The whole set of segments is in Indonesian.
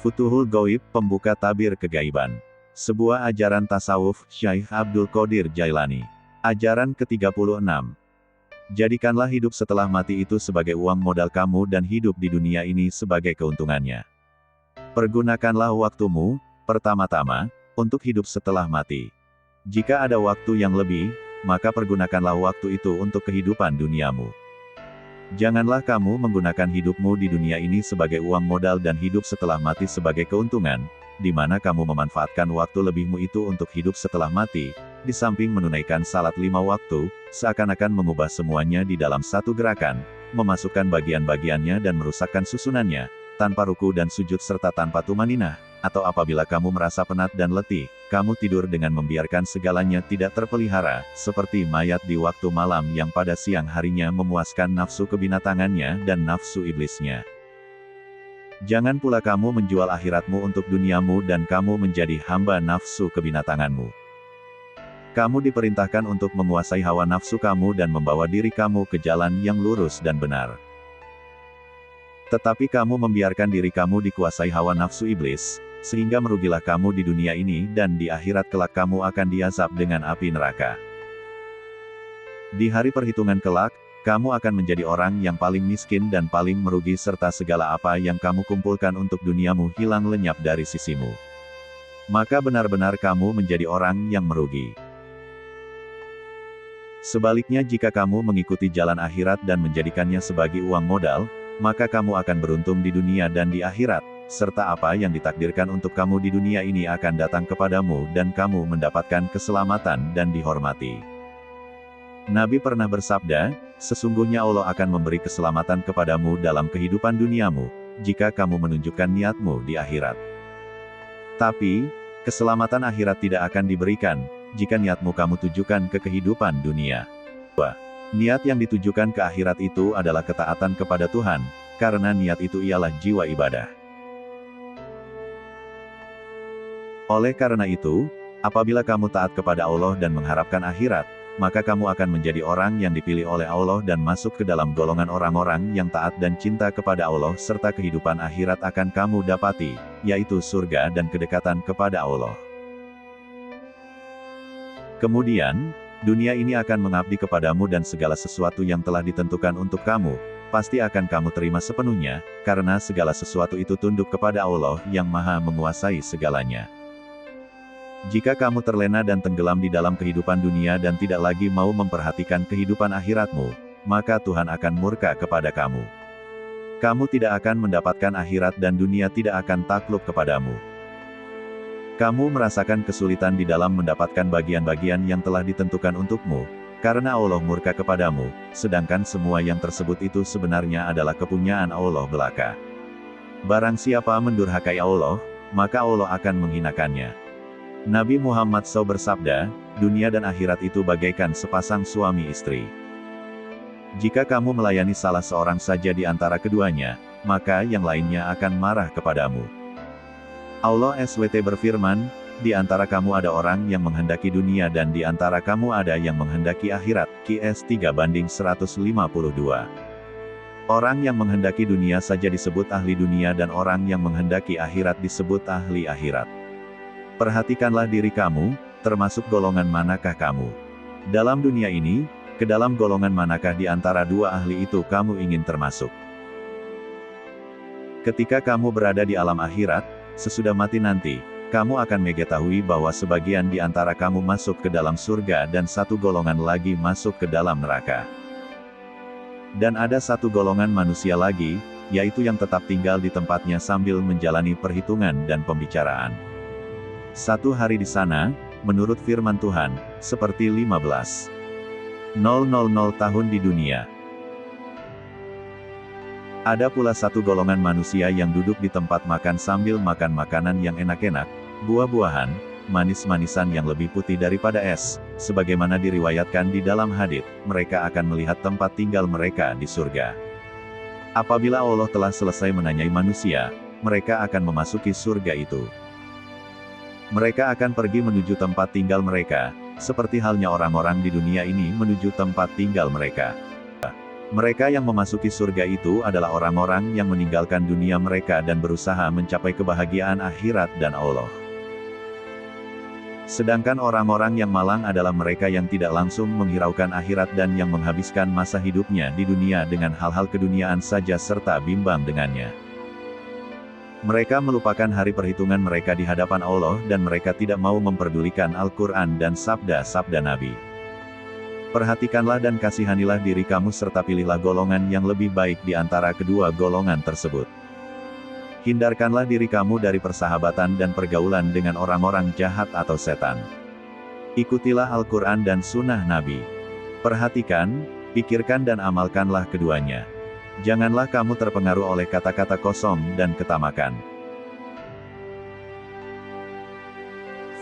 Futuhul Ghaib, pembuka tabir kegaiban. Sebuah ajaran tasawuf, Syekh Abdul Qadir Jailani. Ajaran ke-36. Jadikanlah hidup setelah mati itu sebagai uang modal kamu dan hidup di dunia ini sebagai keuntungannya. Pergunakanlah waktumu, pertama-tama, untuk hidup setelah mati. Jika ada waktu yang lebih, maka pergunakanlah waktu itu untuk kehidupan duniamu. Janganlah kamu menggunakan hidupmu di dunia ini sebagai uang modal dan hidup setelah mati sebagai keuntungan, di mana kamu memanfaatkan waktu lebihmu itu untuk hidup setelah mati, di samping menunaikan salat 5 waktu, seakan-akan mengubah semuanya di dalam satu gerakan, memasukkan bagian-bagiannya dan merusakkan susunannya, tanpa ruku dan sujud serta tanpa tumaninah, atau apabila kamu merasa penat dan letih, kamu tidur dengan membiarkan segalanya tidak terpelihara, seperti mayat di waktu malam yang pada siang harinya memuaskan nafsu kebinatangannya dan nafsu iblisnya. Jangan pula kamu menjual akhiratmu untuk duniamu dan kamu menjadi hamba nafsu kebinatanganmu. Kamu diperintahkan untuk menguasai hawa nafsu kamu dan membawa diri kamu ke jalan yang lurus dan benar. Tetapi kamu membiarkan diri kamu dikuasai hawa nafsu iblis, sehingga merugilah kamu di dunia ini dan di akhirat kelak kamu akan diazab dengan api neraka. Di hari perhitungan kelak, kamu akan menjadi orang yang paling miskin dan paling merugi serta segala apa yang kamu kumpulkan untuk duniamu hilang lenyap dari sisimu. Maka benar-benar kamu menjadi orang yang merugi. Sebaliknya jika kamu mengikuti jalan akhirat dan menjadikannya sebagai uang modal, maka kamu akan beruntung di dunia dan di akhirat, serta apa yang ditakdirkan untuk kamu di dunia ini akan datang kepadamu dan kamu mendapatkan keselamatan dan dihormati. Nabi pernah bersabda, sesungguhnya Allah akan memberi keselamatan kepadamu dalam kehidupan duniamu, jika kamu menunjukkan niatmu di akhirat. Tapi, keselamatan akhirat tidak akan diberikan, jika niatmu kamu tujukan ke kehidupan dunia. Niat yang ditujukan ke akhirat itu adalah ketaatan kepada Tuhan, karena niat itu ialah jiwa ibadah. Oleh karena itu, apabila kamu taat kepada Allah dan mengharapkan akhirat, maka kamu akan menjadi orang yang dipilih oleh Allah dan masuk ke dalam golongan orang-orang yang taat dan cinta kepada Allah serta kehidupan akhirat akan kamu dapati, yaitu surga dan kedekatan kepada Allah. Kemudian, dunia ini akan mengabdi kepadamu dan segala sesuatu yang telah ditentukan untuk kamu, pasti akan kamu terima sepenuhnya, karena segala sesuatu itu tunduk kepada Allah yang Maha menguasai segalanya. Jika kamu terlena dan tenggelam di dalam kehidupan dunia dan tidak lagi mau memperhatikan kehidupan akhiratmu, maka Tuhan akan murka kepada kamu. Kamu tidak akan mendapatkan akhirat dan dunia tidak akan takluk kepadamu. Kamu merasakan kesulitan di dalam mendapatkan bagian-bagian yang telah ditentukan untukmu, karena Allah murka kepadamu, sedangkan semua yang tersebut itu sebenarnya adalah kepunyaan Allah belaka. Barang siapa mendurhakai Allah, maka Allah akan menghinakannya. Nabi Muhammad SAW bersabda, dunia dan akhirat itu bagaikan sepasang suami istri. Jika kamu melayani salah seorang saja di antara keduanya, maka yang lainnya akan marah kepadamu. Allah SWT berfirman, di antara kamu ada orang yang menghendaki dunia dan di antara kamu ada yang menghendaki akhirat, Qs 3:152. Orang yang menghendaki dunia saja disebut ahli dunia dan orang yang menghendaki akhirat disebut ahli akhirat. Perhatikanlah diri kamu, termasuk golongan manakah kamu. Dalam dunia ini, ke dalam golongan manakah di antara dua ahli itu kamu ingin termasuk. Ketika kamu berada di alam akhirat, sesudah mati nanti, kamu akan mengetahui bahwa sebagian di antara kamu masuk ke dalam surga dan satu golongan lagi masuk ke dalam neraka. Dan ada satu golongan manusia lagi, yaitu yang tetap tinggal di tempatnya sambil menjalani perhitungan dan pembicaraan. Satu hari di sana, menurut firman Tuhan, seperti 15.000 tahun di dunia. Ada pula satu golongan manusia yang duduk di tempat makan sambil makan makanan yang enak-enak, buah-buahan, manis-manisan yang lebih putih daripada es, sebagaimana diriwayatkan di dalam hadits, mereka akan melihat tempat tinggal mereka di surga. Apabila Allah telah selesai menanyai manusia, mereka akan memasuki surga itu. Mereka akan pergi menuju tempat tinggal mereka, seperti halnya orang-orang di dunia ini menuju tempat tinggal mereka. Mereka yang memasuki surga itu adalah orang-orang yang meninggalkan dunia mereka dan berusaha mencapai kebahagiaan akhirat dan Allah. Sedangkan orang-orang yang malang adalah mereka yang tidak langsung menghiraukan akhirat dan yang menghabiskan masa hidupnya di dunia dengan hal-hal keduniaan saja serta bimbang dengannya. Mereka melupakan hari perhitungan mereka di hadapan Allah dan mereka tidak mau memperdulikan Al-Quran dan sabda-sabda Nabi. Perhatikanlah dan kasihanilah diri kamu serta pilihlah golongan yang lebih baik di antara kedua golongan tersebut. Hindarkanlah diri kamu dari persahabatan dan pergaulan dengan orang-orang jahat atau setan. Ikutilah Al-Quran dan Sunnah Nabi. Perhatikan, pikirkan dan amalkanlah keduanya. Janganlah kamu terpengaruh oleh kata-kata kosong dan ketamakan.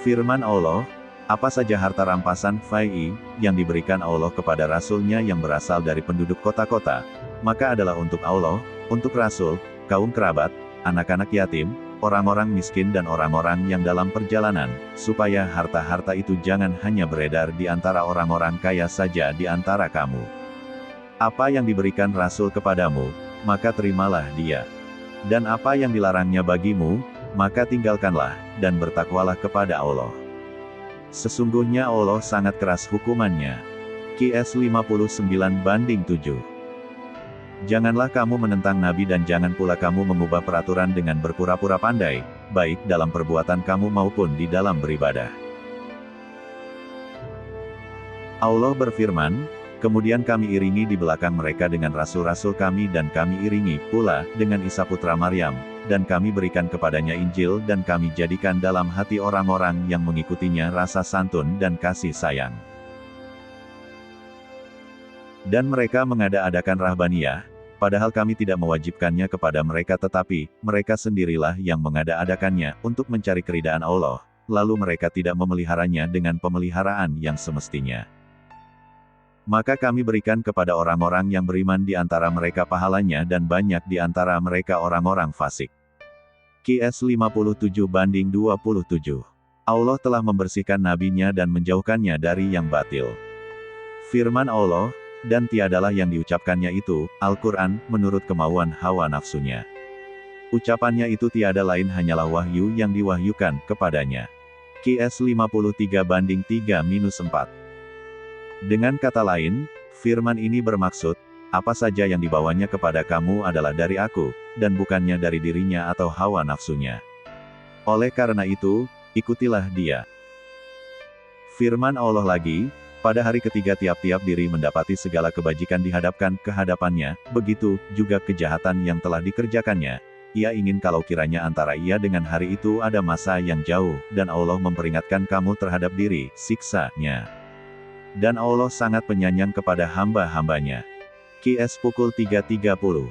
Firman Allah, apa saja harta rampasan fai'i yang diberikan Allah kepada Rasul-Nya yang berasal dari penduduk kota-kota, maka adalah untuk Allah, untuk Rasul, kaum kerabat, anak-anak yatim, orang-orang miskin dan orang-orang yang dalam perjalanan, supaya harta-harta itu jangan hanya beredar di antara orang-orang kaya saja di antara kamu. Apa yang diberikan Rasul kepadamu, maka terimalah dia. Dan apa yang dilarangnya bagimu, maka tinggalkanlah, dan bertakwalah kepada Allah. Sesungguhnya Allah sangat keras hukumannya. QS 59/7. Janganlah kamu menentang Nabi dan jangan pula kamu mengubah peraturan dengan berpura-pura pandai, baik dalam perbuatan kamu maupun di dalam beribadah. Allah berfirman, kemudian kami iringi di belakang mereka dengan rasul-rasul kami dan kami iringi pula dengan Isa putra Maryam, dan kami berikan kepadanya Injil dan kami jadikan dalam hati orang-orang yang mengikutinya rasa santun dan kasih sayang. Dan mereka mengada-adakan rahbaniyah, padahal kami tidak mewajibkannya kepada mereka tetapi, mereka sendirilah yang mengada-adakannya untuk mencari keridaan Allah, lalu mereka tidak memeliharanya dengan pemeliharaan yang semestinya. Maka kami berikan kepada orang-orang yang beriman di antara mereka pahalanya dan banyak di antara mereka orang-orang fasik. QS 57/27. Allah telah membersihkan nabinya dan menjauhkannya dari yang batil. Firman Allah, dan tiadalah yang diucapkannya itu, Al-Quran, menurut kemauan hawa nafsunya. Ucapannya itu tiada lain hanyalah wahyu yang diwahyukan kepadanya. QS 53/3-4. Dengan kata lain, firman ini bermaksud, apa saja yang dibawanya kepada kamu adalah dari aku, dan bukannya dari dirinya atau hawa nafsunya. Oleh karena itu, ikutilah dia. Firman Allah lagi, pada hari ketiga tiap-tiap diri mendapati segala kebajikan dihadapkan ke hadapannya, begitu juga kejahatan yang telah dikerjakannya. Ia ingin kalau kiranya antara ia dengan hari itu ada masa yang jauh, dan Allah memperingatkan kamu terhadap diri, siksa-Nya. Dan Allah sangat penyayang kepada hamba-hambanya. QS pukul 3.30.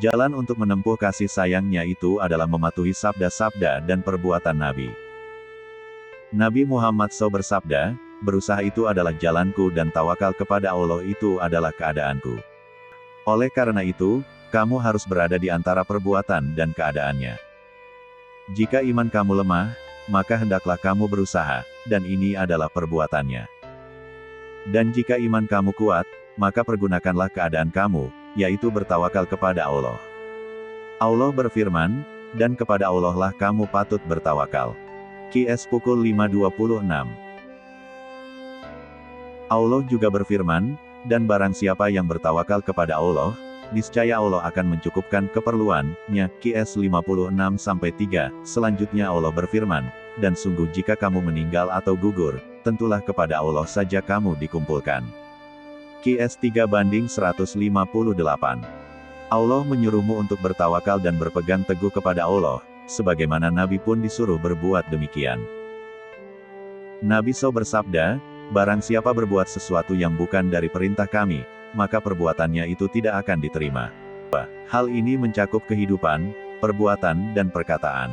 Jalan untuk menempuh kasih sayangnya itu adalah mematuhi sabda-sabda dan perbuatan Nabi. Nabi Muhammad SAW bersabda, berusaha itu adalah jalanku dan tawakal kepada Allah itu adalah keadaanku. Oleh karena itu, kamu harus berada di antara perbuatan dan keadaannya. Jika iman kamu lemah, maka hendaklah kamu berusaha, dan ini adalah perbuatannya. Dan jika iman kamu kuat, maka pergunakanlah keadaan kamu, yaitu bertawakal kepada Allah. Allah berfirman, dan kepada Allah lah kamu patut bertawakal. QS pukul 5.26. Allah juga berfirman, dan barang siapa yang bertawakal kepada Allah, niscaya Allah akan mencukupkan keperluan-Nya. QS 56-3. Selanjutnya Allah berfirman, dan sungguh jika kamu meninggal atau gugur, tentulah kepada Allah saja kamu dikumpulkan. QS 3/158. Allah menyuruhmu untuk bertawakal dan berpegang teguh kepada Allah, sebagaimana Nabi pun disuruh berbuat demikian. Nabi SAW bersabda, barang siapa berbuat sesuatu yang bukan dari perintah kami, maka perbuatannya itu tidak akan diterima. Hal ini mencakup kehidupan, perbuatan dan perkataan.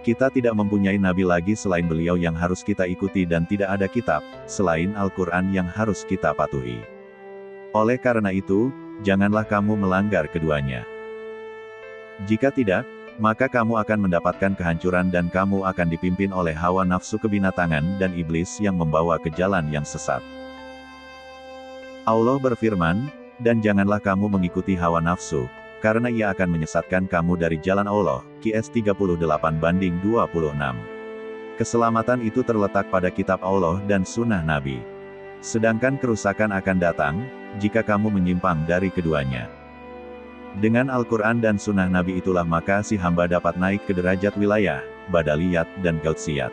Kita tidak mempunyai nabi lagi selain beliau yang harus kita ikuti dan tidak ada kitab selain Al-Quran yang harus kita patuhi. Oleh karena itu, janganlah kamu melanggar keduanya. Jika tidak, maka kamu akan mendapatkan kehancuran dan kamu akan dipimpin oleh hawa nafsu kebinatangan dan iblis yang membawa ke jalan yang sesat. Allah berfirman, Dan janganlah kamu mengikuti hawa nafsu, karena ia akan menyesatkan kamu dari jalan Allah. QS 38:26. Keselamatan itu terletak pada kitab Allah dan sunnah Nabi. Sedangkan kerusakan akan datang, jika kamu menyimpang dari keduanya. Dengan Al-Quran dan sunnah Nabi itulah maka si hamba dapat naik ke derajat wilayah, badaliyat dan gautsiyat.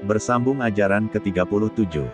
Bersambung ajaran ke-37.